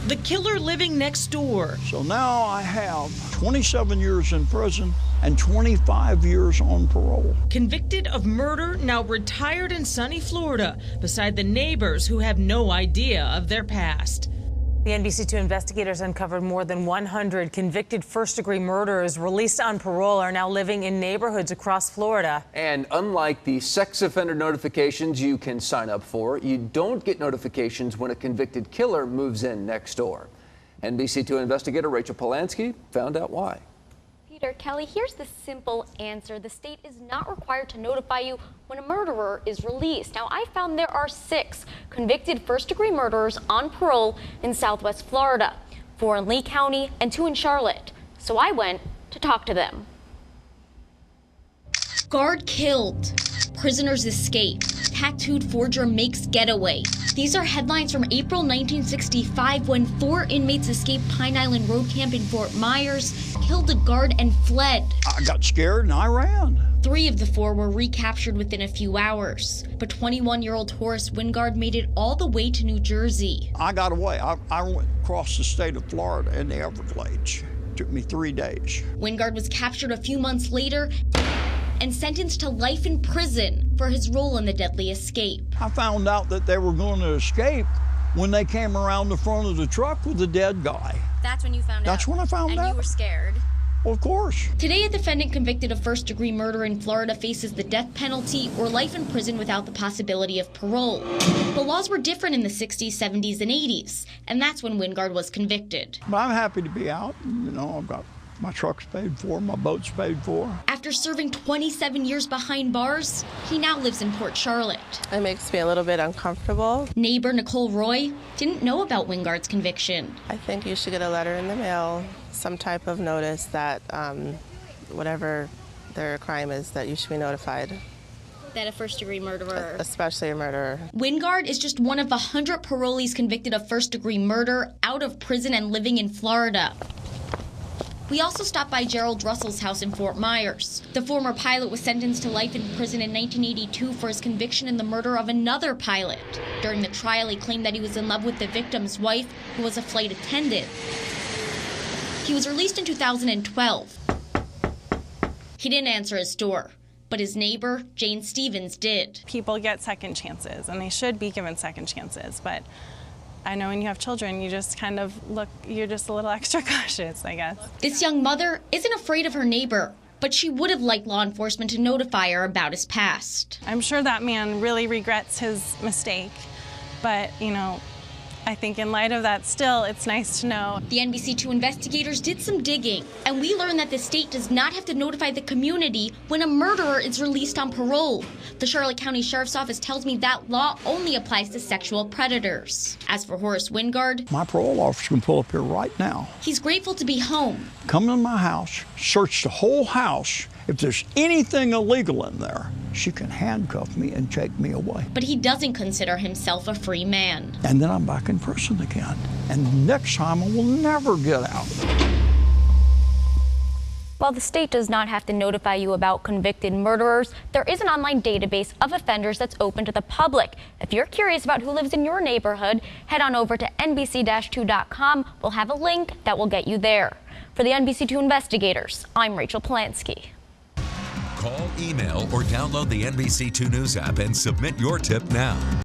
the killer living next door. So now I have 27 years in prison and 25 years on parole. Convicted of murder, now retired in sunny Florida, beside the neighbors who have no idea of their past. The NBC2 investigators uncovered more than 100 convicted first-degree murderers released on parole are now living in neighborhoods across Florida. And unlike the sex offender notifications you can sign up for, you don't get notifications when a convicted killer moves in next door. NBC2 investigator Rachel Polanski found out why. Peter, Kelly, here's the simple answer. The state is not required to notify you when a murderer is released. Now, I found there are 6 convicted first-degree murderers on parole in Southwest Florida, 4 in Lee County and 2 in Charlotte. So I went to talk to them. Guard killed. Prisoners escape. Tattooed forger makes getaway. These are headlines from April 1965 when 4 inmates escaped Pine Island Road Camp in Fort Myers, killed a guard, and fled. I got scared and I ran. 3 of the 4 were recaptured within a few hours, but 21-year-old Horace Wingard made it all the way to New Jersey. I got away. I went across the state of Florida in the Everglades. It took me 3 days. Wingard was captured a few months later and sentenced to life in prison for his role in the deadly escape. I found out that they were going to escape when they came around the front of the truck with a dead guy. That's when you found out? That's when I found out. And you were scared? Well, of course. Today, a defendant convicted of first-degree murder in Florida faces the death penalty or life in prison without the possibility of parole. The laws were different in the 60s, 70s, and 80s, and that's when Wingard was convicted. But I'm happy to be out. You know, I've got my truck's paid for, my boat's paid for. After serving 27 years behind bars, he now lives in Port Charlotte. It makes me a little bit uncomfortable. Neighbor Nicole Roy didn't know about Wingard's conviction. I think you should get a letter in the mail, some type of notice that whatever their crime is, that you should be notified. That a first-degree murderer. Especially a murderer. Wingard is just one of 100 parolees convicted of first-degree murder out of prison and living in Florida. We also stopped by Gerald Russell's house in Fort Myers. The former pilot was sentenced to life in prison in 1982 for his conviction in the murder of another pilot. During the trial, he claimed that he was in love with the victim's wife, who was a flight attendant. He was released in 2012. He didn't answer his door, but his neighbor, Jane Stevens, did. People get second chances, and they should be given second chances, but I know when you have children, you just kind of you're just a little extra cautious, I guess. This young mother isn't afraid of her neighbor, but she would have liked law enforcement to notify her about his past. I'm sure that man really regrets his mistake, but, you know, I think in light of that, still, it's nice to know. The NBC2 investigators did some digging, and we learned that the state does not have to notify the community when a murderer is released on parole. The Charlotte County Sheriff's Office tells me that law only applies to sexual predators. As for Horace Wingard, my parole officer can pull up here right now. He's grateful to be home. Come in my house, search the whole house. If there's anything illegal in there, she can handcuff me and take me away. But he doesn't consider himself a free man. And then I'm back in prison again. And next time I will never get out. While the state does not have to notify you about convicted murderers, there is an online database of offenders that's open to the public. If you're curious about who lives in your neighborhood, head on over to NBC2.com. We'll have a link that will get you there. For the NBC2 Investigators, I'm Rachel Polanski. Call, email, or download the NBC2 News app and submit your tip now.